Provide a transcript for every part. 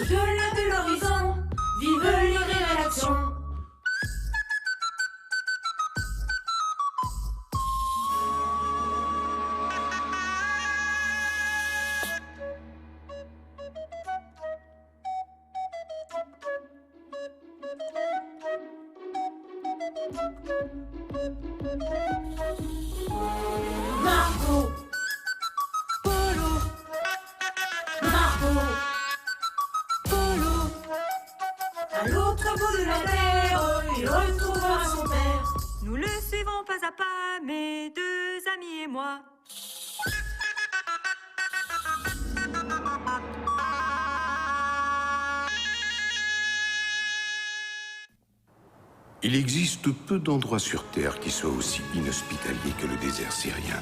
Au-delà de l'horizon, vive les révélations. Margot, Polo, Margot, Polo, à l'autre bout de la terre, il retrouvera son père. nous le suivons pas à pas, mes deux amis et moi. Il existe peu d'endroits sur Terre qui soient aussi inhospitaliers que le désert syrien.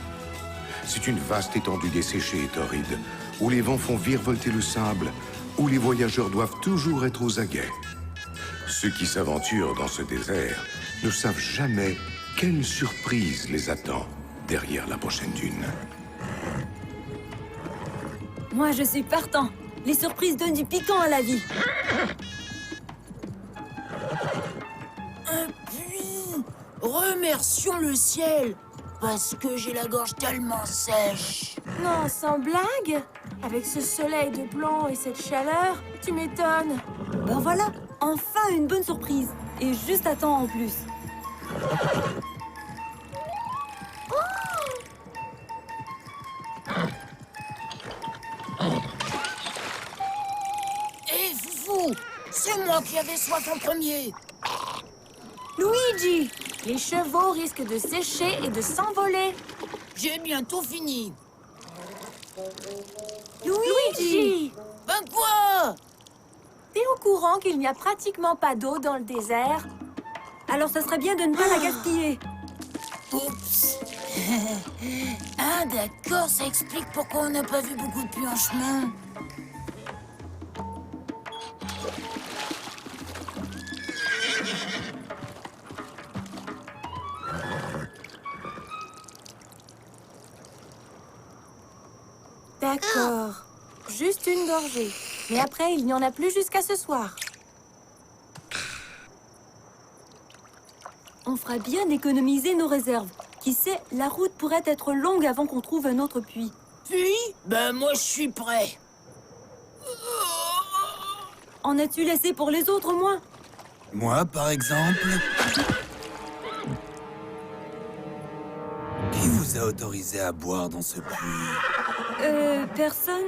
C'est une vaste étendue desséchée et torride, où les vents font virevolter le sable, où les voyageurs doivent toujours être aux aguets. Ceux qui s'aventurent dans ce désert ne savent jamais quelle surprise les attend derrière la prochaine dune. Moi, je suis partant. Les surprises donnent du piquant à la vie. Un puits! Remercions le ciel! Parce que j'ai la gorge tellement sèche. Non, sans blague. Avec ce soleil de plomb et cette chaleur, tu m'étonnes. Ben voilà, enfin une bonne surprise. Et juste à temps en plus. Hé, Foufou! C'est moi qui avais soif en premier! Luigi, les chevaux risquent de sécher et de s'envoler. J'ai bientôt fini. Luigi, Ben quoi? t'es au courant qu'il n'y a pratiquement pas d'eau dans le désert? Alors ça serait bien de ne pas la gaspiller. Oups! Ah, d'accord, ça explique pourquoi on n'a pas vu beaucoup de puits en chemin. D'accord. Juste une gorgée. Mais après, il n'y en a plus jusqu'à ce soir. On fera bien d'économiser nos réserves. Qui sait, la route pourrait être longue avant qu'on trouve un autre puits. Puis? Ben moi, je suis prêt. En as-tu laissé pour les autres, au moins? Moi, par exemple. Qui vous a autorisé à boire dans ce puits? Personne.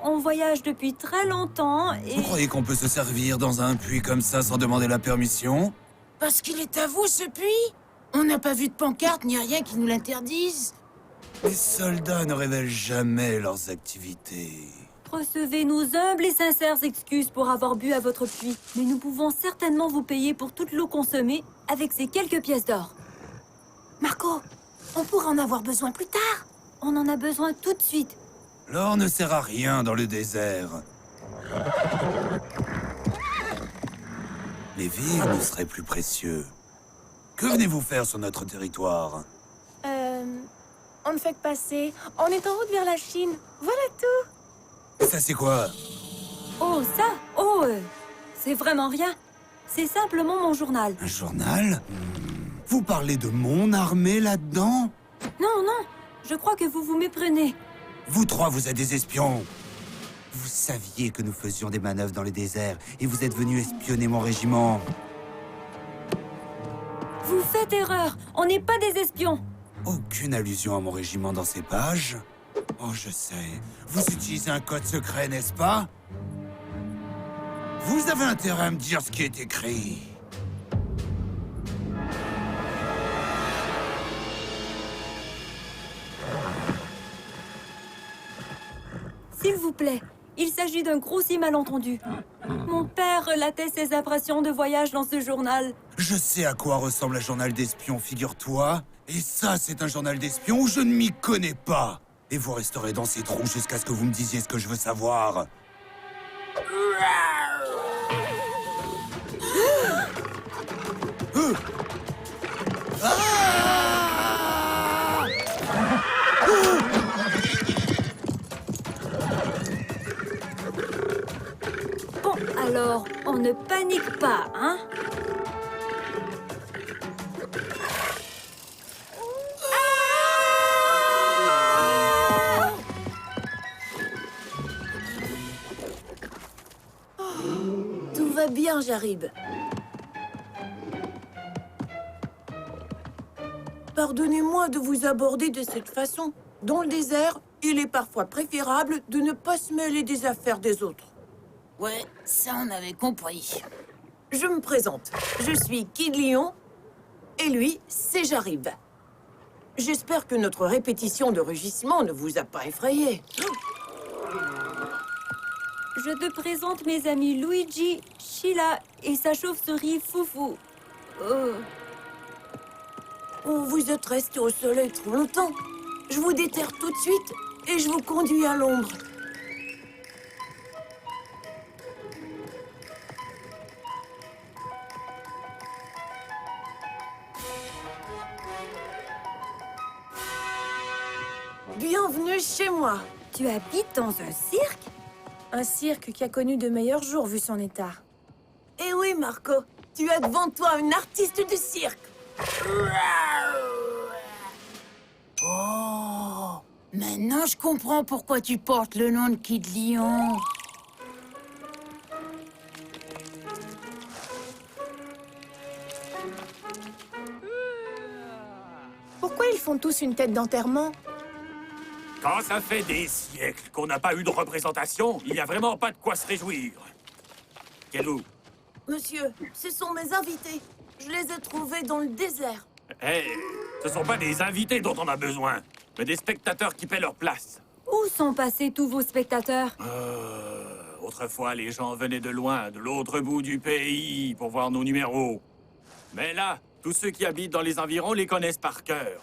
On voyage depuis très longtemps et... Vous croyez qu'on peut se servir dans un puits comme ça sans demander la permission? Parce qu'il est à vous, ce puits? On n'a pas vu de pancarte ni rien qui nous l'interdise. Les soldats ne révèlent jamais leurs activités. Recevez nos humbles et sincères excuses pour avoir bu à votre puits. Mais nous pouvons certainement vous payer pour toute l'eau consommée avec ces quelques pièces d'or. Marco, on pourra en avoir besoin plus tard. On en a besoin tout de suite. L'or ne sert à rien dans le désert. Les vivres nous seraient plus précieux. Que venez-vous faire sur notre territoire? On ne fait que passer. On est en route vers la Chine. Voilà tout. Ça, c'est quoi? Oh, ça? Oh, c'est vraiment rien. C'est simplement mon journal. Un journal? Vous parlez de mon armée là-dedans? Non, non, je crois que vous vous méprenez. Vous trois, vous êtes des espions. Vous saviez que nous faisions des manœuvres dans le désert et vous êtes venus espionner mon régiment. Vous faites erreur. On n'est pas des espions. Aucune allusion à mon régiment dans ces pages. Oh, je sais. Vous utilisez un code secret, n'est-ce pas? Vous avez intérêt à me dire ce qui est écrit. S'il vous plaît, il s'agit d'un grossier malentendu. Mon père relatait ses impressions de voyage dans ce journal. Je sais à quoi ressemble un journal d'espion, figure-toi. Et ça, c'est un journal d'espion où je ne m'y connais pas. Et vous resterez dans ces trous jusqu'à ce que vous me disiez ce que je veux savoir. Alors, on ne panique pas, hein? Tout va bien, j'arrive. Pardonnez-moi de vous aborder de cette façon. Dans le désert, il est parfois préférable de ne pas se mêler des affaires des autres. Ouais, ça on avait compris. Je me présente. Je suis Kid Lion et lui, c'est J'arrive. J'espère que notre répétition de rugissement ne vous a pas effrayé. Je te présente mes amis Luigi, Sheila et sa chauve-souris Foufou. Oh, vous êtes resté au soleil trop longtemps. Je vous déterre tout de suite et je vous conduis à l'ombre. Bienvenue chez moi. Tu habites dans un cirque? Un cirque qui a connu de meilleurs jours vu son état. Eh oui, Marco, tu as devant toi une artiste de cirque. Oh, maintenant je comprends pourquoi tu portes le nom de Kid Lion. Pourquoi ils font tous une tête d'enterrement? Quand ça fait des siècles qu'on n'a pas eu de représentation, il n'y a vraiment pas de quoi se réjouir. Quel-vous? Monsieur, ce sont mes invités. Je les ai trouvés dans le désert. Eh, ce sont pas des invités dont on a besoin, mais des spectateurs qui paient leur place. Où sont passés tous vos spectateurs? Autrefois, les gens venaient de loin, de l'autre bout du pays, pour voir nos numéros. Mais là, tous ceux qui habitent dans les environs les connaissent par cœur.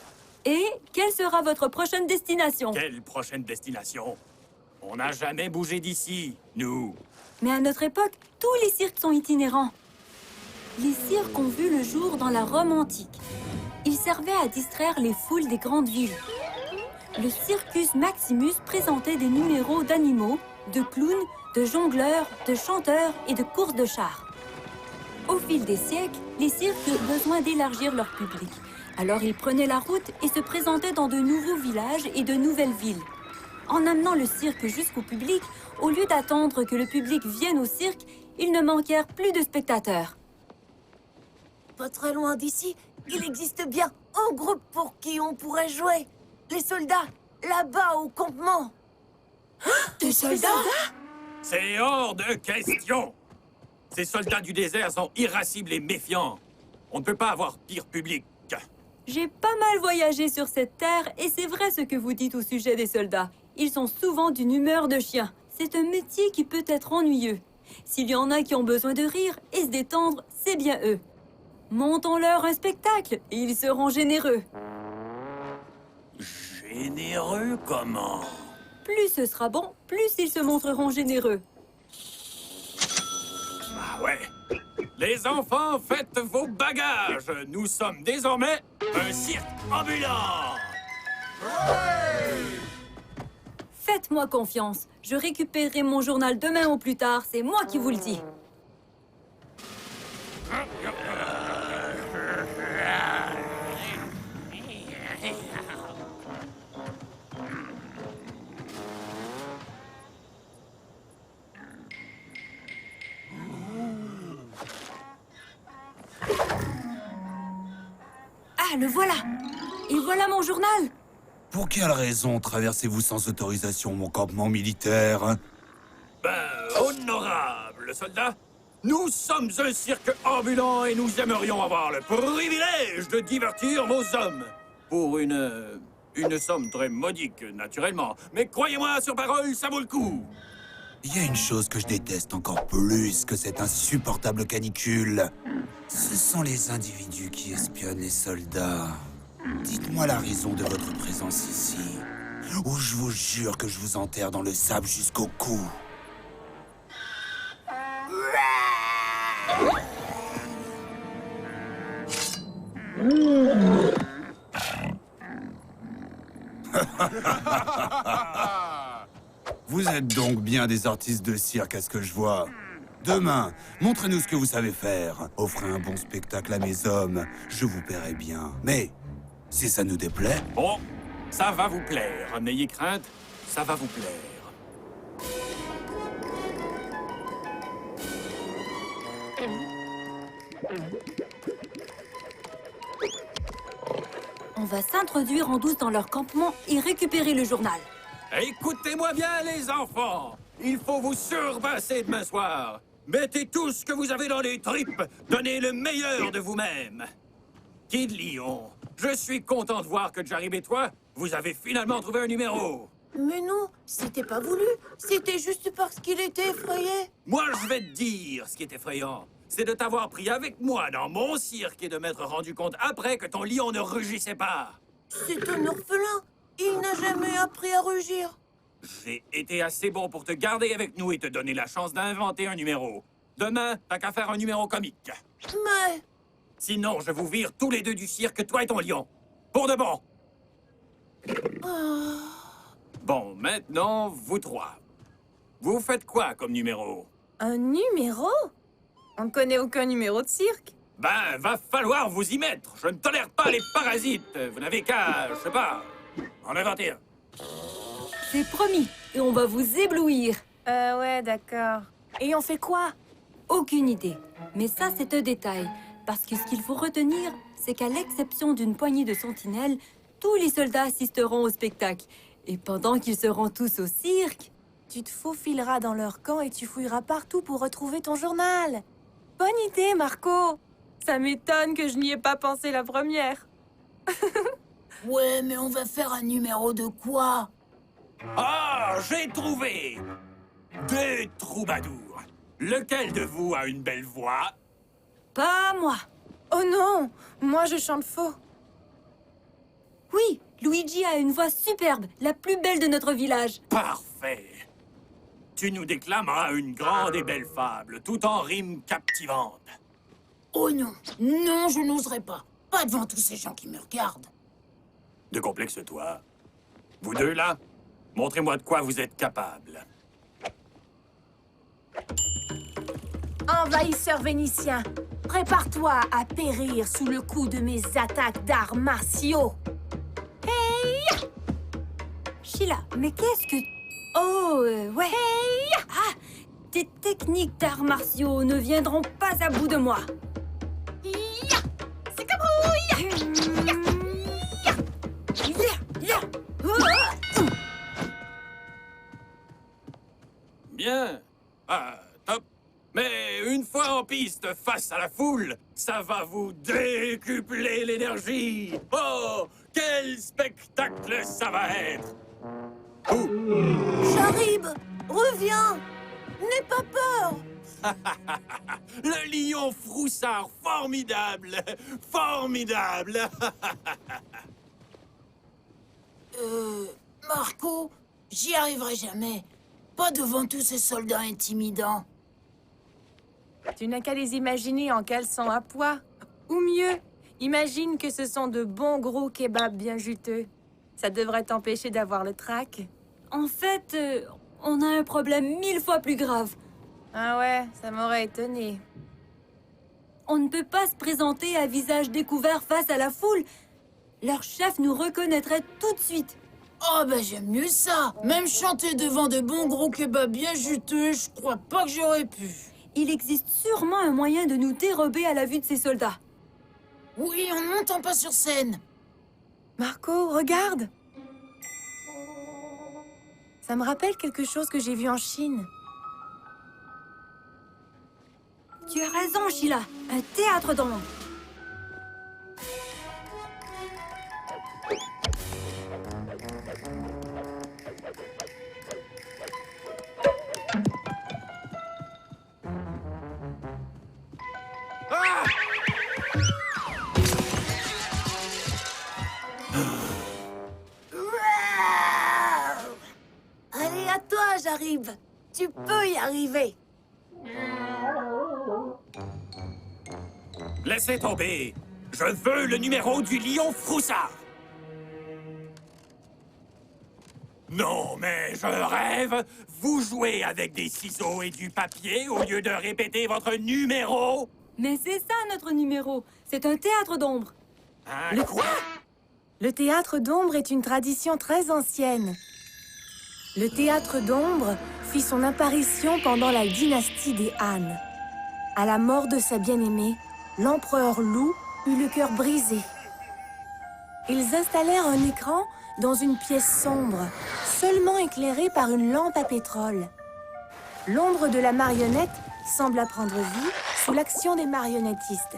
Et quelle sera votre prochaine destination? Quelle prochaine destination? On n'a jamais bougé d'ici, nous. Mais à notre époque, tous les cirques sont itinérants. Les cirques ont vu le jour dans la Rome antique. Ils servaient à distraire les foules des grandes villes. Le Circus Maximus présentait des numéros d'animaux, de clowns, de jongleurs, de chanteurs et de courses de chars. Au fil des siècles, les cirques eurent besoin d'élargir leur public. Alors ils prenaient la route et se présentaient dans de nouveaux villages et de nouvelles villes. En amenant le cirque jusqu'au public, au lieu d'attendre que le public vienne au cirque, ils ne manquèrent plus de spectateurs. Pas très loin d'ici, il existe bien un groupe pour qui on pourrait jouer. Les soldats, là-bas au campement. Des soldats? C'est hors de question! Ces soldats du désert sont irascibles et méfiants. On ne peut pas avoir pire public. J'ai pas mal voyagé sur cette terre et c'est vrai ce que vous dites au sujet des soldats. Ils sont souvent d'une humeur de chien. C'est un métier qui peut être ennuyeux. S'il y en a qui ont besoin de rire et se détendre, c'est bien eux. Montons-leur un spectacle et ils seront généreux. Généreux comment? Plus ce sera bon, plus ils se montreront généreux. Ah ouais. Les enfants, faites vos bagages. Nous sommes désormais un cirque ambulant. Faites-moi confiance. Je récupérerai mon journal demain au plus tard. C'est moi qui vous le dis. Ah, le voilà. Et voilà mon journal. Pour quelle raison traversez-vous sans autorisation mon campement militaire? Honorable soldat, nous sommes un cirque ambulant et nous aimerions avoir le privilège de divertir vos hommes. Pour une somme très modique, naturellement. Mais croyez-moi, sur parole, ça vaut le coup. Il y a une chose que je déteste encore plus que cette insupportable canicule. Ce sont les individus qui espionnent les soldats. Dites-moi la raison de votre présence ici, ou je vous jure que je vous enterre dans le sable jusqu'au cou. Vous êtes donc bien des artistes de cirque à ce que je vois. Demain, montrez-nous ce que vous savez faire. Offrez un bon spectacle à mes hommes, je vous paierai bien. Mais, si ça nous déplaît... Bon, ça va vous plaire. N'ayez crainte, ça va vous plaire. On va s'introduire en douce dans leur campement et récupérer le journal. Écoutez-moi bien, les enfants. Il faut vous surpasser demain soir. Mettez tout ce que vous avez dans les tripes. Donnez le meilleur de vous-même. Kid Lion, je suis content de voir que Jarib et toi, vous avez finalement trouvé un numéro. Mais non, c'était pas voulu. C'était juste parce qu'il était effrayé. Moi, je vais te dire ce qui est effrayant. C'est de t'avoir pris avec moi dans mon cirque et de m'être rendu compte après que ton lion ne rugissait pas. C'est un orphelin. Il n'a jamais appris à rugir. J'ai été assez bon pour te garder avec nous et te donner la chance d'inventer un numéro. Demain, t'as qu'à faire un numéro comique. Mais... Sinon, je vous vire tous les deux du cirque, toi et ton lion. Pour de bon. Bon, maintenant, vous trois. Vous faites quoi comme numéro? Un numéro? On ne connaît aucun numéro de cirque. Ben, va falloir vous y mettre. Je ne tolère pas les parasites. Vous n'avez qu'à, je sais pas, en inventer un. C'est promis, et on va vous éblouir. Ouais, d'accord. Et on fait quoi? Aucune idée. Mais ça, c'est un détail. Parce que ce qu'il faut retenir, c'est qu'à l'exception d'une poignée de sentinelles, tous les soldats assisteront au spectacle. Et pendant qu'ils seront tous au cirque... Tu te faufileras dans leur camp et tu fouilleras partout pour retrouver ton journal. Bonne idée, Marco. Ça m'étonne que je n'y ai pas pensé la première. Ouais, mais on va faire un numéro de quoi? Ah, j'ai trouvé! Des troubadours. Lequel de vous a une belle voix? Pas moi. Oh non, moi je chante faux. Oui, Luigi a une voix superbe, la plus belle de notre village. Parfait. Tu nous déclameras une grande et belle fable, tout en rimes captivantes. Oh non, non, je n'oserais pas. Pas devant tous ces gens qui me regardent. De complexe-toi. Vous deux, là, montrez-moi de quoi vous êtes capables. Envahisseur vénitien, prépare-toi à périr sous le coup de mes attaques d'arts martiaux. Sheila, mais qu'est-ce que... Oh, ouais. Ah, tes techniques d'arts martiaux ne viendront pas à bout de moi. C'est cabrouille! Bien. Ah, top. Mais une fois en piste face à la foule, ça va vous décupler l'énergie. Oh, quel spectacle ça va être! Jarib, reviens. N'aie pas peur. Le lion froussard, formidable! Formidable! Marco, j'y arriverai jamais. Pas devant tous ces soldats intimidants. Tu n'as qu'à les imaginer en caleçon à pois. Ou mieux, imagine que ce sont de bons gros kebabs bien juteux. Ça devrait t'empêcher d'avoir le trac. En fait, on a un problème 1000 fois plus grave. Ah ouais, ça m'aurait étonné. On ne peut pas se présenter à visage découvert face à la foule. Leur chef nous reconnaîtrait tout de suite. Oh ben j'aime mieux ça. Même chanter devant de bons gros kebabs bien juteux, je crois pas que j'aurais pu. Il existe sûrement un moyen de nous dérober à la vue de ces soldats. Oui, en ne montant pas sur scène. Marco, regarde! Ça me rappelle quelque chose que j'ai vu en Chine. Tu as raison, Sheila. Un théâtre d'ombre. Allez, à toi, Jarib. Tu peux y arriver. Laissez tomber. Je veux le numéro du lion froussard. Non, mais je rêve. Vous jouez avec des ciseaux et du papier au lieu de répéter votre numéro. Mais c'est ça notre numéro. C'est un théâtre d'ombre. Hein, quoi? Le théâtre d'ombre est une tradition très ancienne. Le théâtre d'ombre fit son apparition pendant la dynastie des Han. À la mort de sa bien-aimée, l'empereur Loup eut le cœur brisé. Ils installèrent un écran dans une pièce sombre, seulement éclairée par une lampe à pétrole. L'ombre de la marionnette sembla prendre vie sous l'action des marionnettistes,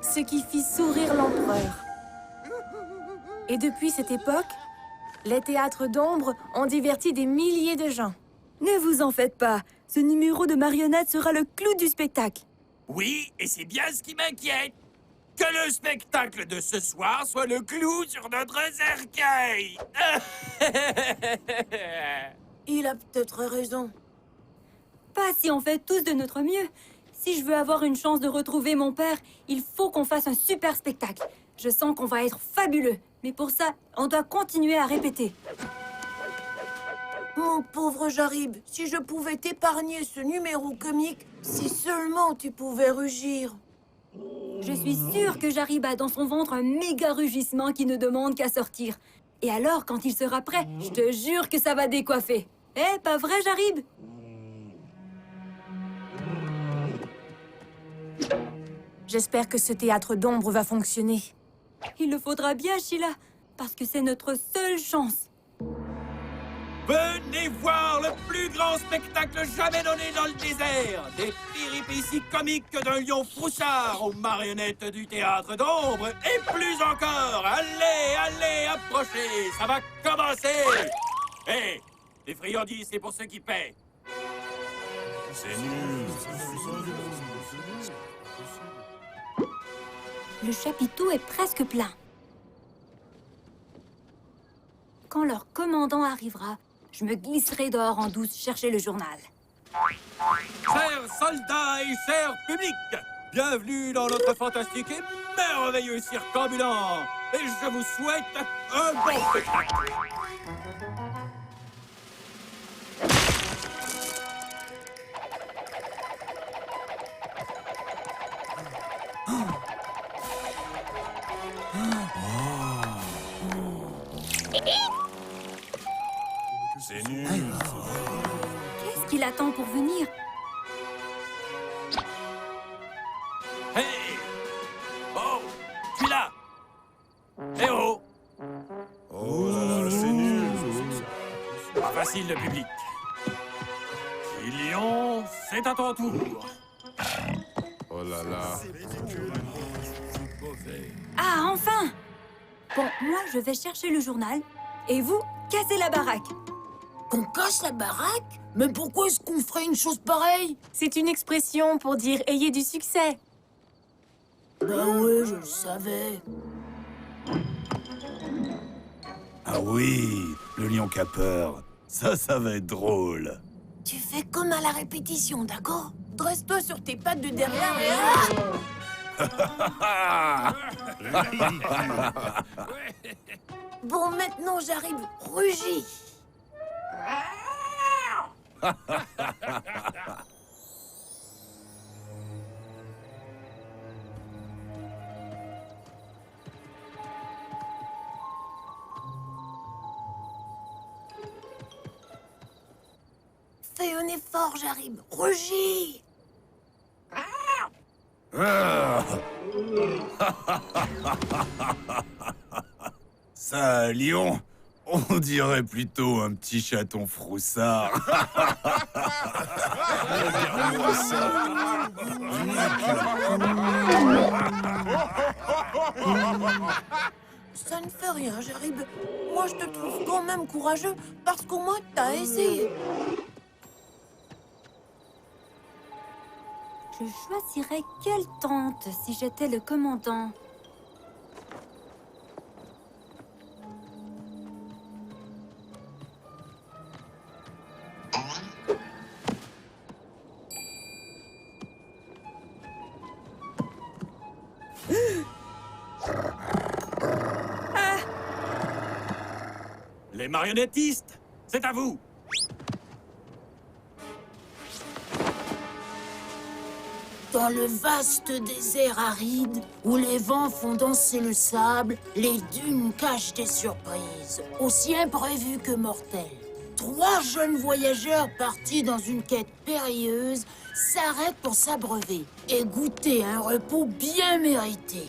ce qui fit sourire l'empereur. Et depuis cette époque, les théâtres d'ombre ont diverti des milliers de gens. Ne vous en faites pas. Ce numéro de marionnette sera le clou du spectacle. Oui, et c'est bien ce qui m'inquiète. Que le spectacle de ce soir soit le clou sur notre cercueil. Il a peut-être raison. Pas si on fait tous de notre mieux. Si je veux avoir une chance de retrouver mon père, il faut qu'on fasse un super spectacle. Je sens qu'on va être fabuleux. Mais pour ça, on doit continuer à répéter. Mon pauvre Jarib, si je pouvais t'épargner ce numéro comique, si seulement tu pouvais rugir. Je suis sûre que Jarib a dans son ventre un méga rugissement qui ne demande qu'à sortir. Et alors, quand il sera prêt, je te jure que ça va décoiffer. Eh, pas vrai, Jarib? J'espère que ce théâtre d'ombre va fonctionner. Il le faudra bien, Sheila, parce que c'est notre seule chance. Venez voir le plus grand spectacle jamais donné dans le désert. Des péripéties comiques d'un lion froussard aux marionnettes du théâtre d'ombre. Et plus encore. Allez, allez, approchez. Ça va commencer. Hé, les friandises, c'est pour ceux qui paient. C'est nul. Le chapiteau est presque plein. Quand leur commandant arrivera, je me glisserai dehors en douce chercher le journal. Chers soldats et chers publics, bienvenue dans notre fantastique et merveilleux cirque ambulant. Et je vous souhaite un bon spectacle. C'est nul. Qu'est-ce qu'il attend pour venir? Hey! Oh! Tu es là! Eh oh! Oh là là, c'est nul. Pas facile, le public. Lyon, c'est à ton tour. Oh là là. Ah, enfin! Bon, moi, je vais chercher le journal. Et vous, cassez la baraque. Qu'on casse la baraque? Mais pourquoi est-ce qu'on ferait une chose pareille? C'est une expression pour dire « ayez du succès ». Bah ouais, je le savais. Ah oui, le lion qui a peur. Ça va être drôle. Tu fais comme à la répétition, d'accord? Dresse-toi sur tes pattes de derrière et... Bon, maintenant, j'arrive. Rugis. Fais un effort, j'arrive. Rugis. Ça, lion, on dirait plutôt un petit chaton froussard. Ça ne fait rien, j'arrive. Moi, je te trouve quand même courageux parce qu'au moins, t'as essayé. Je choisirais quelle tente si j'étais le commandant. Les marionnettistes, c'est à vous. Dans le vaste désert aride, où les vents font danser le sable, les dunes cachent des surprises, aussi imprévues que mortelles. 3 jeunes voyageurs partis dans une quête périlleuse s'arrêtent pour s'abreuver et goûter un repos bien mérité.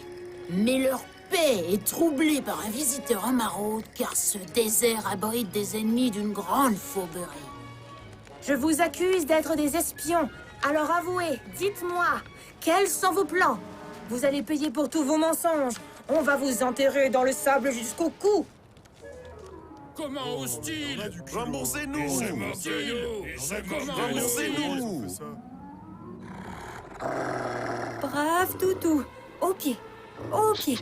Mais leur paix est troublée par un visiteur en maraude, car ce désert abrite des ennemis d'une grande fourberie. Je vous accuse d'être des espions. Alors avouez, dites-moi, quels sont vos plans? Vous allez payer pour tous vos mensonges. On va vous enterrer dans le sable jusqu'au cou. Comment ose-t-il? Remboursez-nous! Remboursez-nous! Brave toutou. Au pied. Au pied.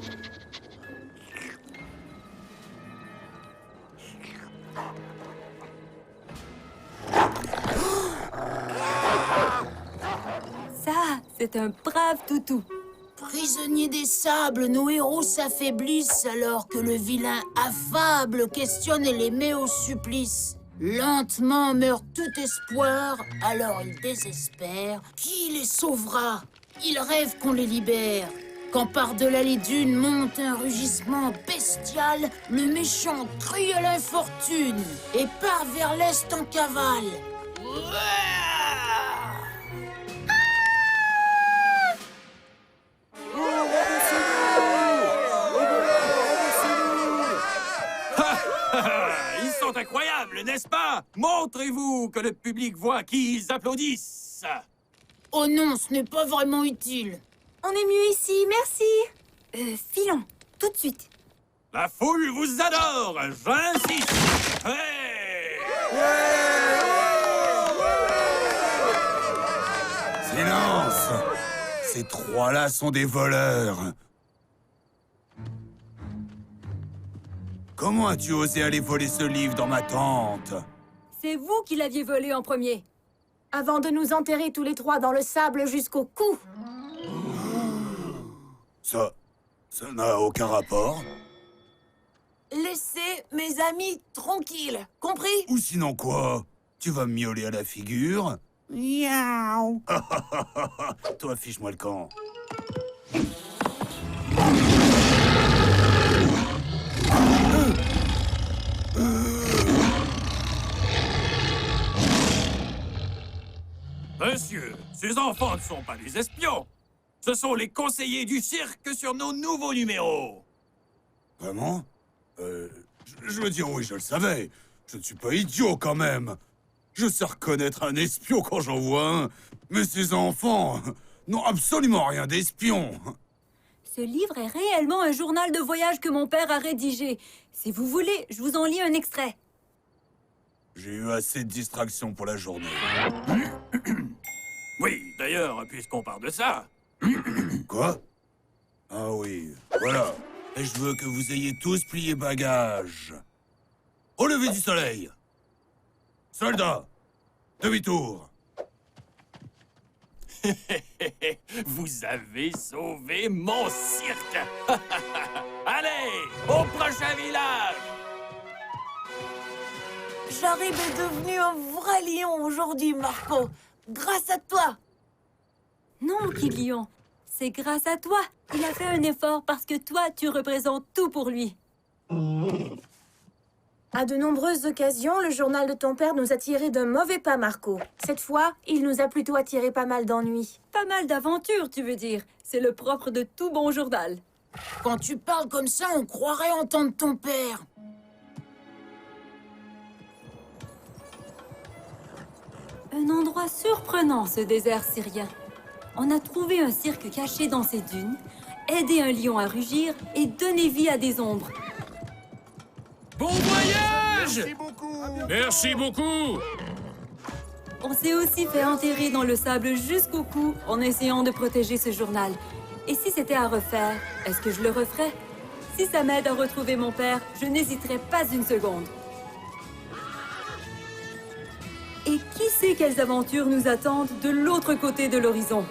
Ça, c'est un brave toutou. Prisonniers des sables, nos héros s'affaiblissent alors que le vilain affable questionne et les met au supplice. Lentement meurt tout espoir, alors ils désespèrent. Qui les sauvera? Ils rêvent qu'on les libère. Quand par-delà les dunes monte un rugissement bestial, le méchant crie à l'infortune et part vers l'est en cavale. Ils sont incroyables, n'est-ce pas? Montrez-vous que le public voit qui ils applaudissent. Oh non, ce n'est pas vraiment utile. On est mieux ici, merci. Filons, tout de suite. La foule vous adore, j'insiste. Hey! Silence! Ces 3-là sont des voleurs. Comment as-tu osé aller voler ce livre dans ma tente? C'est vous qui l'aviez volé en premier. Avant de nous enterrer tous les 3 dans le sable jusqu'au cou. Ça n'a aucun rapport. Laissez mes amis tranquilles, compris? Ou sinon quoi? Tu vas me miauler à la figure? Miaou. Toi, fiche-moi le camp. Monsieur, ces enfants ne sont pas des espions. Ce sont les conseillers du cirque sur nos nouveaux numéros. Vraiment? Je veux dire, oui, je le savais. Je ne suis pas idiot, quand même. Je sais reconnaître un espion quand j'en vois un. Mais ces enfants n'ont absolument rien d'espion. Ce livre est réellement un journal de voyage que mon père a rédigé. Si vous voulez, je vous en lis un extrait. J'ai eu assez de distractions pour la journée. Oui, d'ailleurs, puisqu'on parle de ça... Quoi? Ah oui, voilà. Et je veux que vous ayez tous plié bagages. Au lever du soleil. Soldats, demi-tour. Vous avez sauvé mon cirque. Allez, au prochain village. Jarib est devenu un vrai lion aujourd'hui, Marco. Grâce à toi. Non, Kid Lion, c'est grâce à toi. Il a fait un effort parce que toi, tu représentes tout pour lui. À de nombreuses occasions, le journal de ton père nous a tiré d'un mauvais pas, Marco. Cette fois, il nous a plutôt attiré pas mal d'ennuis. Pas mal d'aventures, tu veux dire. C'est le propre de tout bon journal. Quand tu parles comme ça, on croirait entendre ton père. Un endroit surprenant, ce désert syrien. On a trouvé un cirque caché dans ces dunes, aidé un lion à rugir et donné vie à des ombres. Bon voyage! Merci beaucoup! Merci beaucoup! On s'est aussi fait enterrer dans le sable jusqu'au cou en essayant de protéger ce journal. Et si c'était à refaire, est-ce que je le referais? Si ça m'aide à retrouver mon père, je n'hésiterai pas une seconde. Et qui sait quelles aventures nous attendent de l'autre côté de l'horizon?